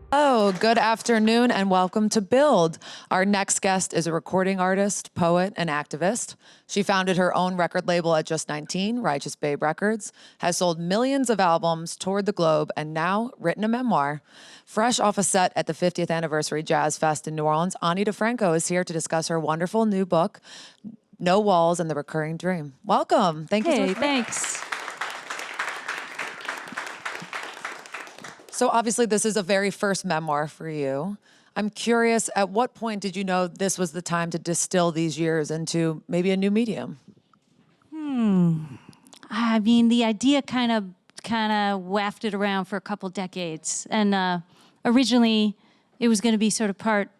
Hello, good afternoon, and welcome to Build. Our next guest is a recording artist, poet, and activist. She founded her own record label at just 19, Righteous Babe Records, has sold millions of albums, toured the globe, and now written a memoir. Fresh off a set at the 50th Anniversary Jazz Fest in New Orleans, DiFranco is here to discuss her wonderful new book, No Walls and the Recurring Dream. Welcome. Thank you so much. Thanks. So obviously this is a very first memoir for you. I'm curious, at what point did you know this was the time to distill these years into maybe a new medium? I mean, the idea kind of wafted around for a couple decades. And originally, it was going to be sort of part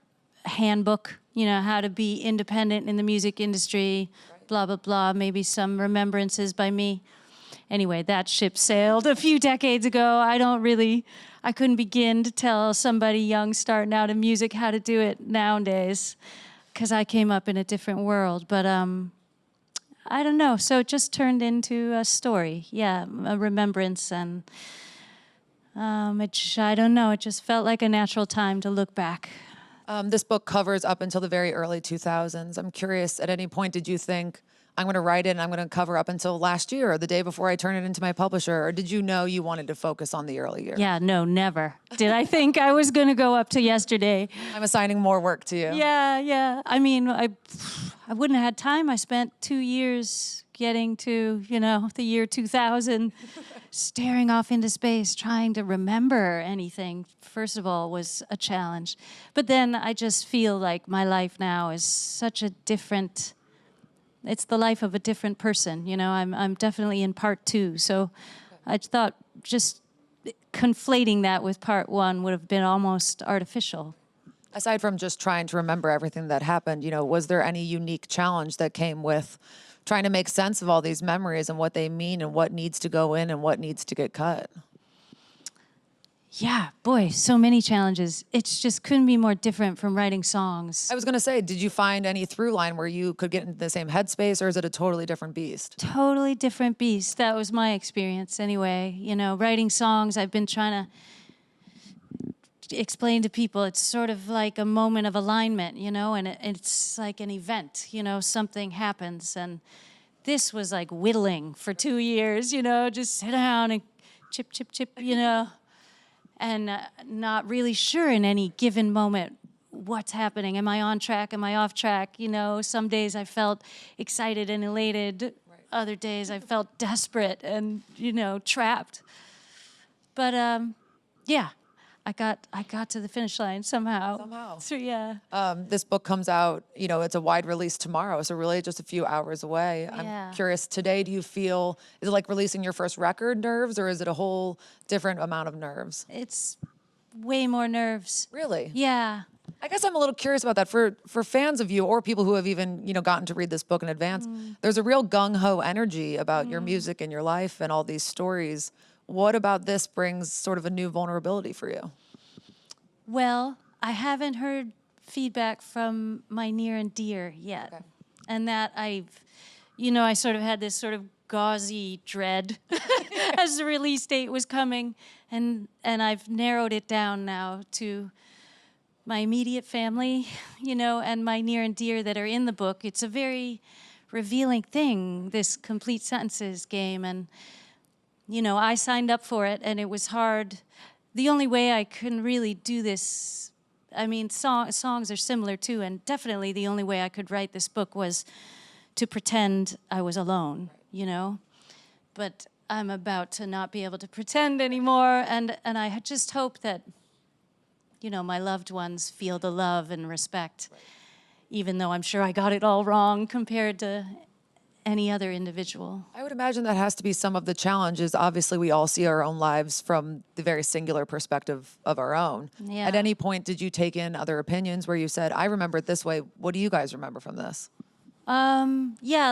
handbook, how to be independent in the music industry, blah, blah, blah, maybe some remembrances by me. Anyway, that ship sailed a few decades ago. I couldn't begin to tell somebody young starting out in music how to do it nowadays, because I came up in a different world. But I don't know. So it just turned into a story, a remembrance, and I don't know. It just felt like a natural time to look back. This book covers up until the very early 2000s. I'm curious, at any point did you think, I'm going to write it and I'm going to cover up until last year or the day before I turn it into my publisher? Or did you know you wanted to focus on the early years? Yeah, no, never. Did I think I was going to go up to yesterday? I'm assigning more work to you. Yeah. I mean, I wouldn't have had time. I spent 2 years getting to, the year 2000, staring off into space, trying to remember anything, first of all, was a challenge. But then I just feel like my life now is such a different... It's the life of a different person, I'm definitely in part 2. So I thought just conflating that with part 1 would have been almost artificial. Aside from just trying to remember everything that happened, was there any unique challenge that came with trying to make sense of all these memories and what they mean and what needs to go in and what needs to get cut? Yeah, boy, so many challenges. It just couldn't be more different from writing songs. I was going to say, did you find any through line where you could get into the same headspace, or is it a totally different beast? Totally different beast. That was my experience anyway. Writing songs, I've been trying to explain to people, it's sort of like a moment of alignment, and it's like an event, something happens. And this was like whittling for 2 years, just sit down and chip, chip, chip, and not really sure in any given moment what's happening. Am I on track? Am I off track? Some days I felt excited and elated. Right. Other days I felt desperate and, trapped. But I got to the finish line somehow. So, yeah. This book comes out, it's a wide release tomorrow, so really just a few hours away. Yeah. I'm curious, today, do you feel, is it like releasing your first record nerves, or is it a whole different amount of nerves? It's way more nerves. Really? Yeah. I guess I'm a little curious about that. For fans of you or people who have even, gotten to read this book in advance, there's a real gung-ho energy about your music and your life and all these stories. What about this brings sort of a new vulnerability for you? Well, I haven't heard feedback from my near and dear yet. Okay. And that I sort of had this sort of gauzy dread as the release date was coming. And I've narrowed it down now to my immediate family, and my near and dear that are in the book. It's a very revealing thing, this complete sentences game. And I signed up for it, and it was hard. The only way I can really do this, songs are similar too, and definitely the only way I could write this book was to pretend I was alone, But I'm about to not be able to pretend anymore, and I just hope that, my loved ones feel the love and respect, even though I'm sure I got it all wrong compared to any other individual. I would imagine that has to be some of the challenges. Obviously, we all see our own lives from the very singular perspective of our own. Yeah. At any point, did you take in other opinions where you said, I remember it this way. What do you guys remember from this? A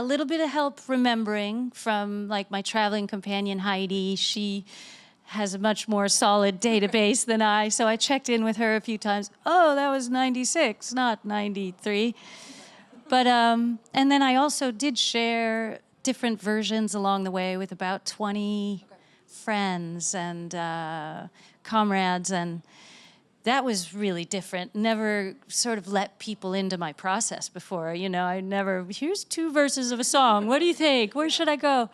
little bit of help remembering from like my traveling companion, Heidi. She has a much more solid database than I, so I checked in with her a few times. Oh, that was 96, not 93. But, and then I also did share different versions along the way with about 20 friends and comrades, and that was really different. Never sort of let people into my process before. I never, here's 2 verses of a song. What do you think? Where should I go?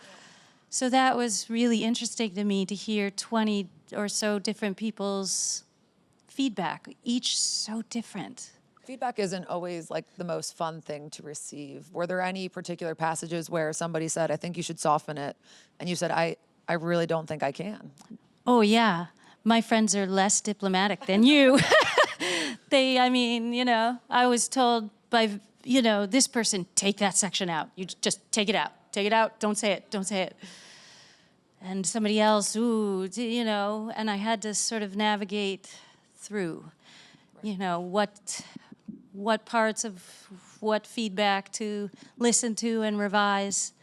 So that was really interesting to me to hear 20 or so different people's feedback, each so different. Feedback isn't always like the most fun thing to receive. Were there any particular passages where somebody said, I think you should soften it, and you said, I really don't think I can? Oh, yeah. My friends are less diplomatic than you. I was told by, this person, take that section out. You just take it out. Take it out. Don't say it. And somebody else, and I had to sort of navigate through, what parts of what feedback to listen to and revise,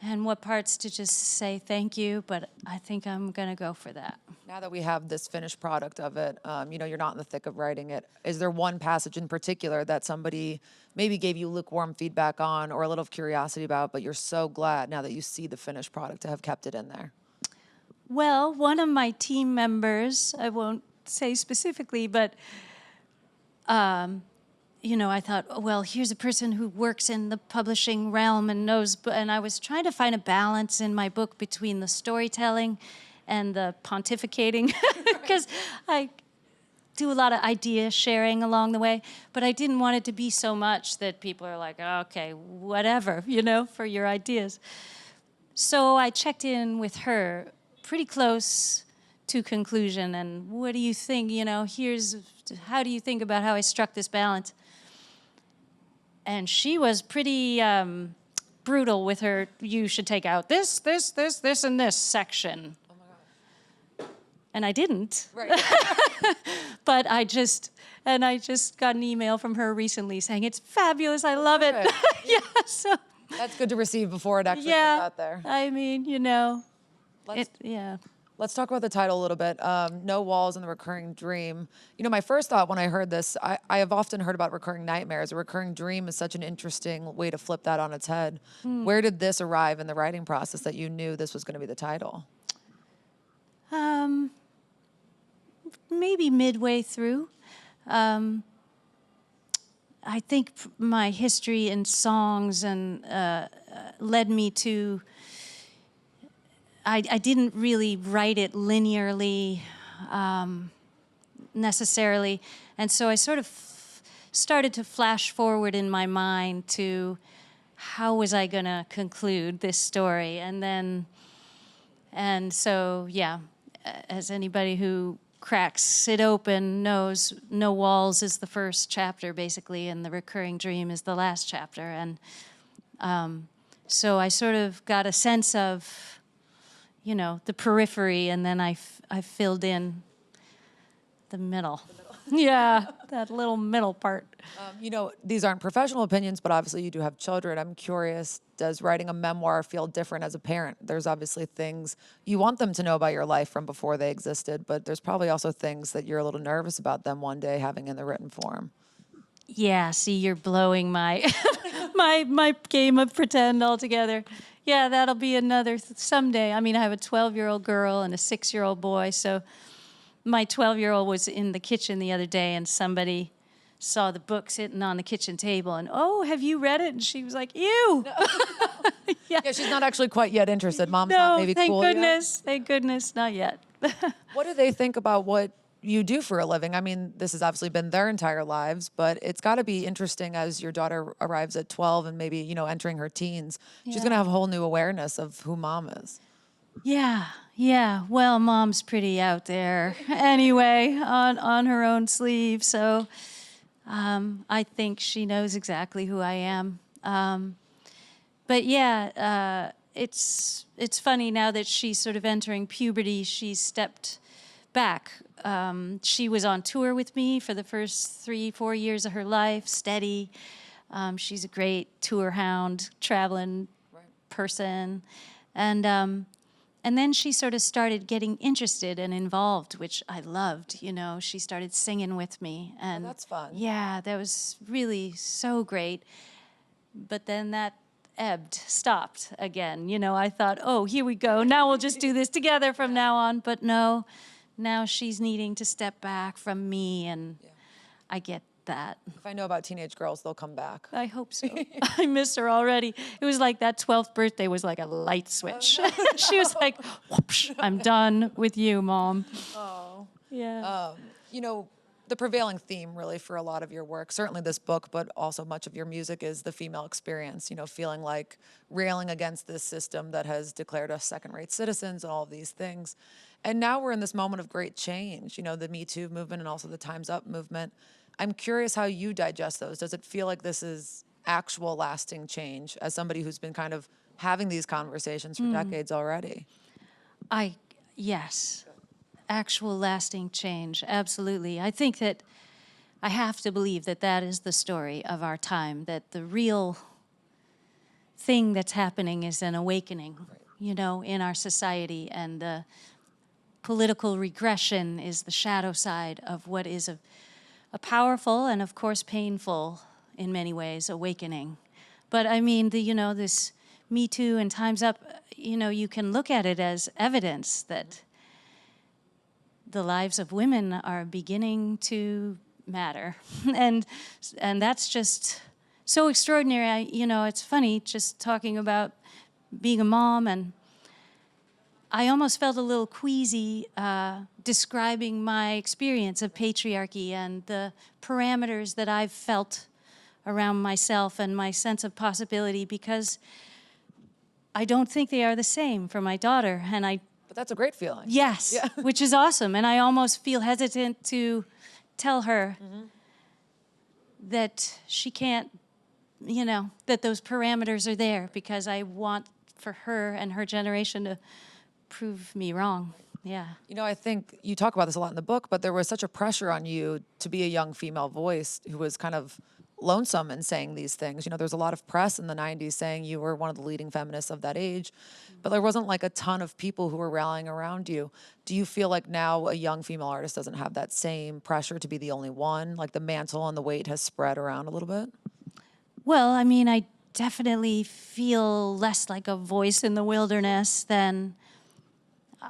and what parts to just say thank you, but I think I'm gonna go for that. Now that we have this finished product of it, you're not in the thick of writing it. Is there one passage in particular that somebody maybe gave you lukewarm feedback on or a little curiosity about, but you're so glad now that you see the finished product to have kept it in there? Well, one of my team members, I won't say specifically, but I thought, oh, well, here's a person who works in the publishing realm and knows, and I was trying to find a balance in my book between the storytelling and the pontificating, because I do a lot of idea sharing along the way, but I didn't want it to be so much that people are like, oh, okay, whatever, for your ideas. So I checked in with her pretty close to conclusion, and what do you think, how do you think about how I struck this balance? And she was pretty brutal with her, you should take out this, and this section. Oh my God. And I didn't. Right. But I just got an email from her recently saying, it's fabulous, I love it. Yeah, so. That's good to receive before it actually gets out there. I mean, Let's talk about the title a little bit. No Walls and the Recurring Dream. My first thought when I heard this, I have often heard about recurring nightmares. A recurring dream is such an interesting way to flip that on its head. Where did this arrive in the writing process that you knew this was going to be the title? Maybe midway through. I think my history in songs and led me to. I didn't really write it linearly necessarily, and so I sort of started to flash forward in my mind to how was I going to conclude this story, and so as anybody who cracks it open knows, No Walls is the first chapter basically, and the recurring dream is the last chapter, and so I sort of got a sense of the periphery, and then I filled in the middle. Yeah, that little middle part. These aren't professional opinions, but obviously you do have children. I'm curious, does writing a memoir feel different as a parent? There's obviously things you want them to know about your life from before they existed, but there's probably also things that you're a little nervous about them one day having in the written form. Yeah, see, you're blowing my my game of pretend altogether. Yeah, that'll be another someday. I mean, I have a 12-year-old girl and a 6-year-old boy, so my 12-year-old was in the kitchen the other day, and somebody saw the book sitting on the kitchen table, and, oh, have you read it? And she was like, ew. No. Yeah, she's not actually quite yet interested. Mom's not maybe cool yet. Thank goodness, not yet. What do they think about what you do for a living? I mean, this has obviously been their entire lives, but it's got to be interesting as your daughter arrives at 12 and maybe, entering her teens. She's going to have a whole new awareness of who mom is. Yeah. Well, mom's pretty out there anyway, on her own sleeve. So I think she knows exactly who I am. But it's funny now that she's sort of entering puberty, she's stepped back. She was on tour with me for the first 3-4 years of her life, steady. She's a great tour hound, traveling person. And then she sort of started getting interested and involved, which I loved. She started singing with me. And that's fun. Yeah, that was really so great. But then that stopped again. I thought, oh, here we go. Now we'll just do this together from now on. But no, now she's needing to step back from me, and I get that. If I know about teenage girls, they'll come back. I hope so. I miss her already. It was like that 12th birthday was like a light switch. She was like, whoosh, I'm done with you, Mom. Oh. Yeah. You know, the prevailing theme really for a lot of your work, certainly this book, but also much of your music, is the female experience, you know, feeling like railing against this system that has declared us second-rate citizens and all of these things. And now we're in this moment of great change, you know, the Me Too movement and also the Time's Up movement. I'm curious how you digest those. Does it feel like this is actual lasting change as somebody who's been kind of having these conversations for decades already? Yes. Actual lasting change, absolutely. I think that I have to believe that that is the story of our time, that the real thing that's happening is an awakening, you know, in our society, and the political regression is the shadow side of what is a powerful and, of course, painful in many ways awakening. But I mean, this Me Too and Time's Up, you know, you can look at it as evidence that the lives of women are beginning to matter. and that's just so extraordinary. It's funny just talking about being a mom, and I almost felt a little queasy describing my experience of patriarchy and the parameters that I've felt around myself and my sense of possibility, because I don't think they are the same for my daughter. But that's a great feeling. Yes, yeah. Which is awesome. And I almost feel hesitant to tell her that she can't, that those parameters are there, because I want for her and her generation to prove me wrong. Yeah. You know, I think you talk about this a lot in the book, but there was such a pressure on you to be a young female voice who was kind of lonesome in saying these things. You know, there's a lot of press in the 90s saying you were one of the leading feminists of that age, but there wasn't like a ton of people who were rallying around you. Do you feel like now a young female artist doesn't have that same pressure to be the only one? Like the mantle and the weight has spread around a little bit? Well, I mean, I definitely feel less like a voice in the wilderness than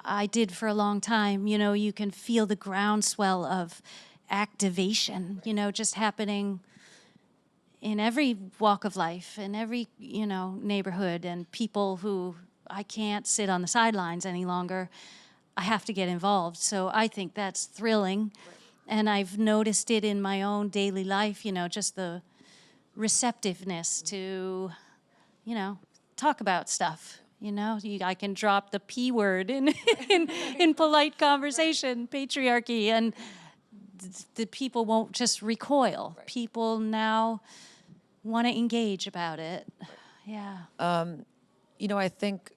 I did for a long time. You know, you can feel the groundswell of activation, just happening in every walk of life, in every, neighborhood, and people who I can't sit on the sidelines any longer. I have to get involved. So I think that's thrilling. Right. And I've noticed it in my own daily life, just the receptiveness to, talk about stuff. I can drop the P word in polite conversation, patriarchy, and the people won't just recoil. Right. People now want to engage about it. Yeah. I think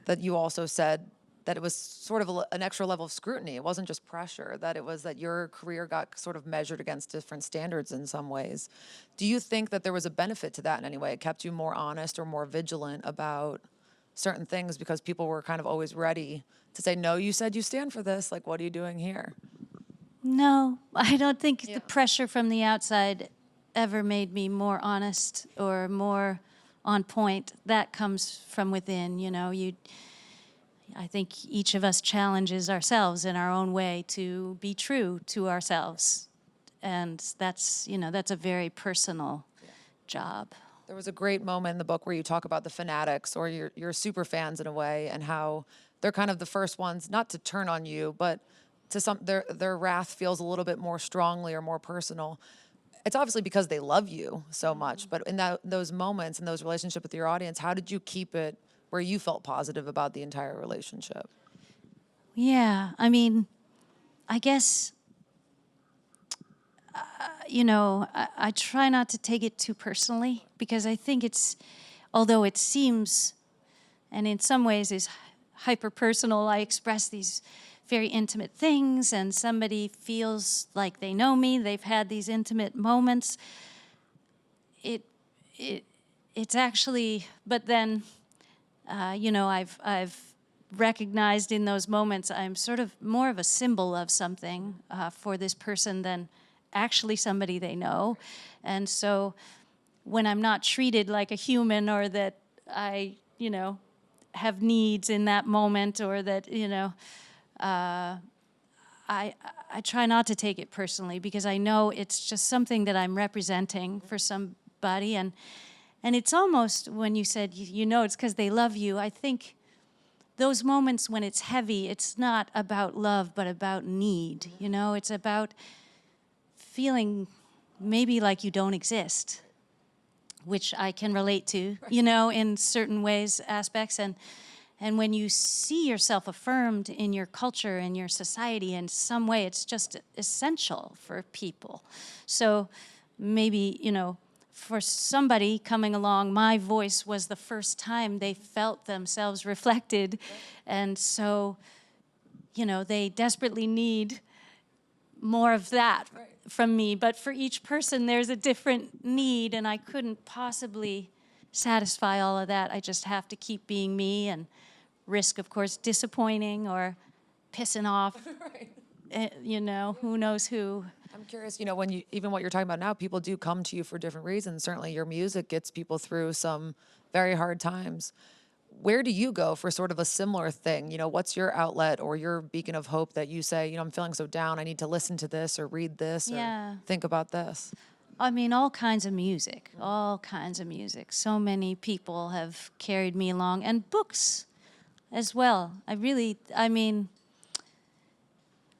that you also said that it was sort of an extra level of scrutiny. It wasn't just pressure, that it was that your career got sort of measured against different standards in some ways. Do you think that there was a benefit to that in any way? It kept you more honest or more vigilant about certain things because people were kind of always ready to say, no, you said you stand for this. Like, what are you doing here? No, I don't think the pressure from the outside ever made me more honest or more on point. That comes from within, I think each of us challenges ourselves in our own way to be true to ourselves. And that's a very personal job. There was a great moment in the book where you talk about the fanatics or your super fans in a way, and how they're kind of the first ones not to turn on you, but to their wrath feels a little bit more strongly or more personal. It's obviously because they love you so much, but in those moments, in those relationships with your audience, how did you keep it where you felt positive about the entire relationship? Yeah, I mean, I guess, I try not to take it too personally, because I think although it seems, and in some ways is hyper-personal, I express these very intimate things, and somebody feels like they know me, they've had these intimate moments. It's actually, but then, I've recognized in those moments I'm sort of more of a symbol of something for this person than actually somebody they know. And so when I'm not treated like a human, or that I, have needs in that moment, or that, I try not to take it personally because I know it's just something that I'm representing for somebody. And it's almost, when you said, you know, it's because they love you, I think those moments when it's heavy, it's not about love, but about need, you know? It's about feeling maybe like you don't exist, which I can relate to, you know, in certain ways, aspects. And when you see yourself affirmed in your culture, in your society, in some way, it's just essential for people. So maybe, you know, for somebody coming along, my voice was the first time they felt themselves reflected. And so, you know, they desperately need more of that from me. But for each person, there's a different need, and I couldn't possibly satisfy all of that. I just have to keep being me and risk, of course, disappointing or pissing off, you know, who knows who. I'm curious, you know, when you, even what you're talking about now, people do come to you for different reasons. Certainly your music gets people through some very hard times. Where do you go for sort of a similar thing? You know, what's your outlet or your beacon of hope that you say, you know, I'm feeling so down, I need to listen to this or read this or think about this? I mean, all kinds of music, all kinds of music. So many people have carried me along, and books as well. I mean,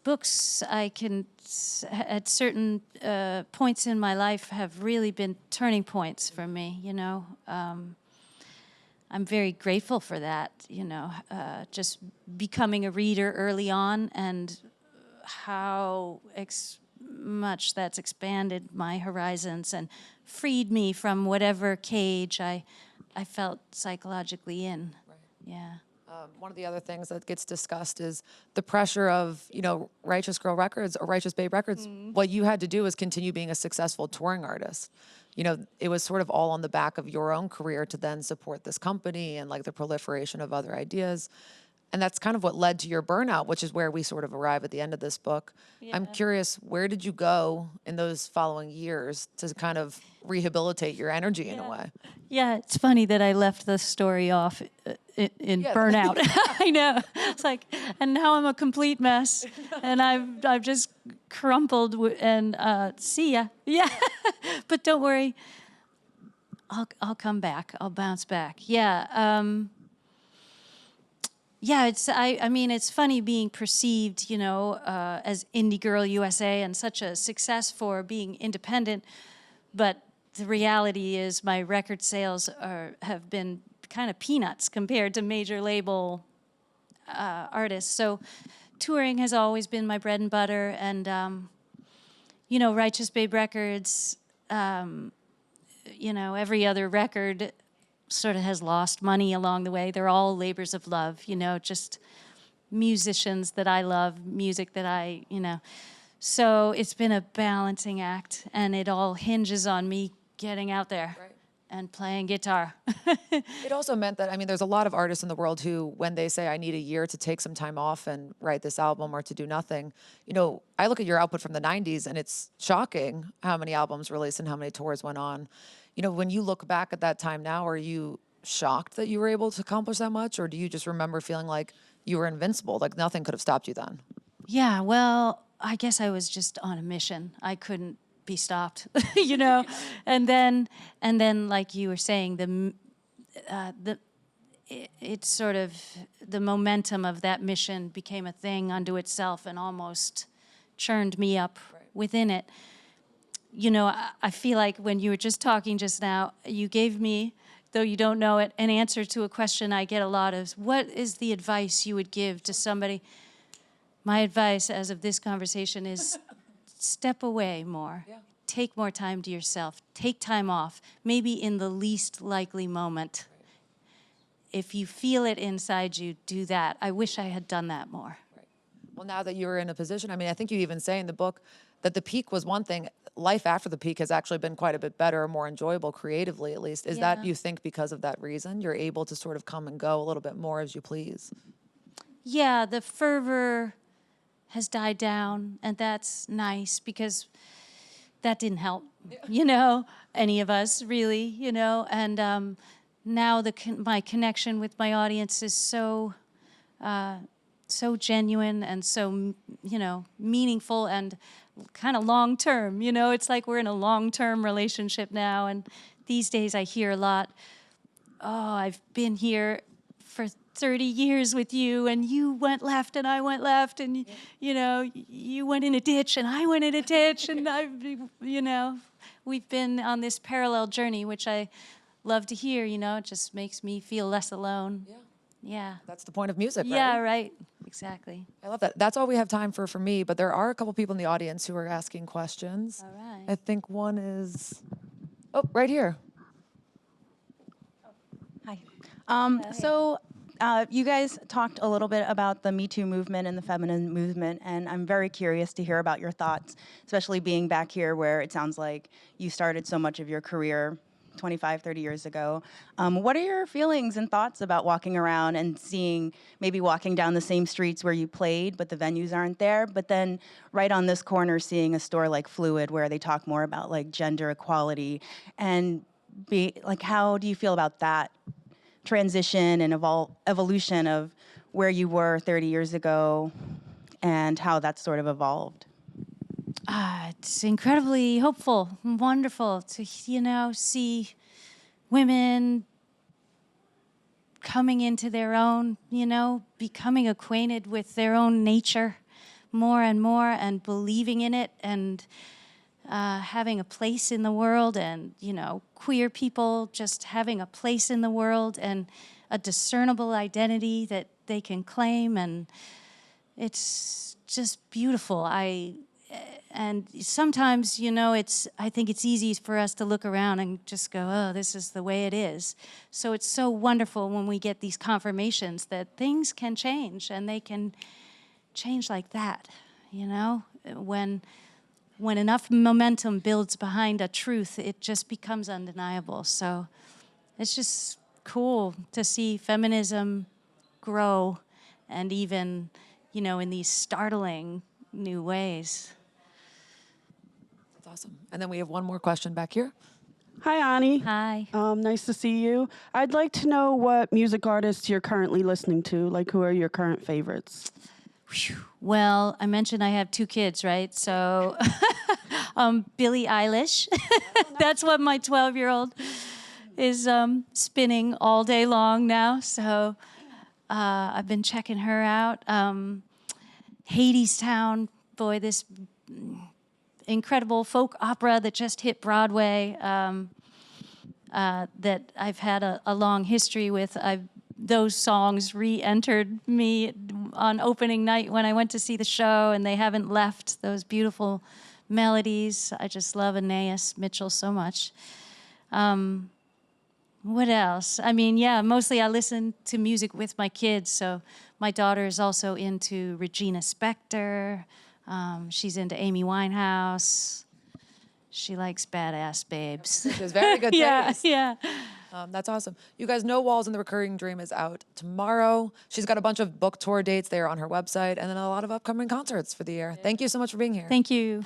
books I can, at certain points in my life, have really been turning points for me, you know. I'm very grateful for that, you know, just becoming a reader early on, and how much that's expanded my horizons and freed me from whatever cage I felt psychologically in. Right. Yeah. One of the other things that gets discussed is the pressure of, you know, Righteous Girl Records or Righteous Babe Records. What you had to do was continue being a successful touring artist. You know, it was sort of all on the back of your own career to then support this company and like the proliferation of other ideas. And that's kind of what led to your burnout, which is where we sort of arrive at the end of this book. Yeah. I'm curious, where did you go in those following years to kind of rehabilitate your energy in a way? Yeah, it's funny that I left the story off in Burnout. I know. It's like, and now I'm a complete mess, and I've just crumpled and see ya. Yeah, but don't worry, I'll come back. I'll bounce back. Yeah. Yeah, I mean, it's funny being perceived, you know, as Indie Girl USA and such a success for being independent, but the reality is my record sales have been kind of peanuts compared to major label artists. So touring has always been my bread and butter, and, you know, Righteous Babe Records, you know, every other record sort of has lost money along the way. They're all labors of love, you know, just musicians that I love, music that I, you know. So it's been a balancing act, and it all hinges on me getting out there and playing guitar. It also meant that, I mean, there's a lot of artists in the world who, when they say, I need a year to take some time off and write this album or to do nothing, you know, I look at your output from the 90s, and it's shocking how many albums released and how many tours went on. You know, when you look back at that time now, are you shocked that you were able to accomplish that much? Or do you just remember feeling like you were invincible, like nothing could have stopped you then? Yeah, well, I guess I was just on a mission. I couldn't be stopped, you know? And then, like you were saying, it's sort of the momentum of that mission became a thing unto itself and almost churned me up within it. You know, I feel like when you were just talking just now, you gave me, though you don't know it, an answer to a question I get a lot of, what is the advice you would give to somebody? My advice as of this conversation is step away more. Yeah. Take more time to yourself. Take time off, maybe in the least likely moment. Right. If you feel it inside you, do that. I wish I had done that more. Right. Well, now that you're in a position, I mean, I think you even say in the book that the peak was one thing. Life after the peak has actually been quite a bit better, more enjoyable creatively, at least. Is that, you think, because of that reason? You're able to sort of come and go a little bit more as you please? Yeah, the fervor has died down, and that's nice because that didn't help, you know, any of us really, you know. And now my connection with my audience is so so genuine and so, meaningful and kind of long-term. It's like we're in a long-term relationship now. And these days I hear a lot, oh, I've been here for 30 years with you, and you went left and I went left, and you went in a ditch and I went in a ditch, and we've been on this parallel journey, which I love to hear. It just makes me feel less alone. Yeah. That's the point of music, right? Yeah, right. Exactly. I love that. That's all we have time for me, but there are a couple people in the audience who are asking questions. All right. I think one is, right here. Hi. So you guys talked a little bit about the Me Too movement and the feminine movement, and I'm very curious to hear about your thoughts, especially being back here where it sounds like you started so much of your career 25, 30 years ago. What are your feelings and thoughts about walking around and maybe walking down the same streets where you played, but the venues aren't there, but then right on this corner seeing a store like Fluid where they talk more about like gender equality, and how do you feel about that transition and evolution of where you were 30 years ago and how that's sort of evolved? It's incredibly hopeful and wonderful to, see women coming into their own, becoming acquainted with their own nature more and more and believing in it and having a place in the world, and, queer people just having a place in the world and a discernible identity that they can claim. And it's just beautiful. And sometimes, I think it's easy for us to look around and just go, oh, this is the way it is. So it's so wonderful when we get these confirmations that things can change, and they can change like that, When enough momentum builds behind a truth, it just becomes undeniable. So it's just cool to see feminism grow, and even, in these startling new ways. Awesome. And then we have one more question back here. Hi, Ani. Hi. Nice to see you. I'd like to know what music artists you're currently listening to. Like, who are your current favorites? Well, I mentioned I have 2 kids, right? So Billie Eilish. That's what my 12-year-old is spinning all day long now. So I've been checking her out. Hadestown, boy, this incredible folk opera that just hit Broadway, that I've had a long history with. Those songs re-entered me on opening night when I went to see the show, and they haven't left. Those beautiful melodies. I just love Anais Mitchell so much. What else? Mostly I listen to music with my kids. So my daughter is also into Regina Spektor. She's into Amy Winehouse. She likes badass babes. Which is very good taste. Yeah. That's awesome. You guys know Walls and the Recurring Dream is out tomorrow. She's got a bunch of book tour dates there on her website, and then a lot of upcoming concerts for the year. Thank you so much for being here. Thank you.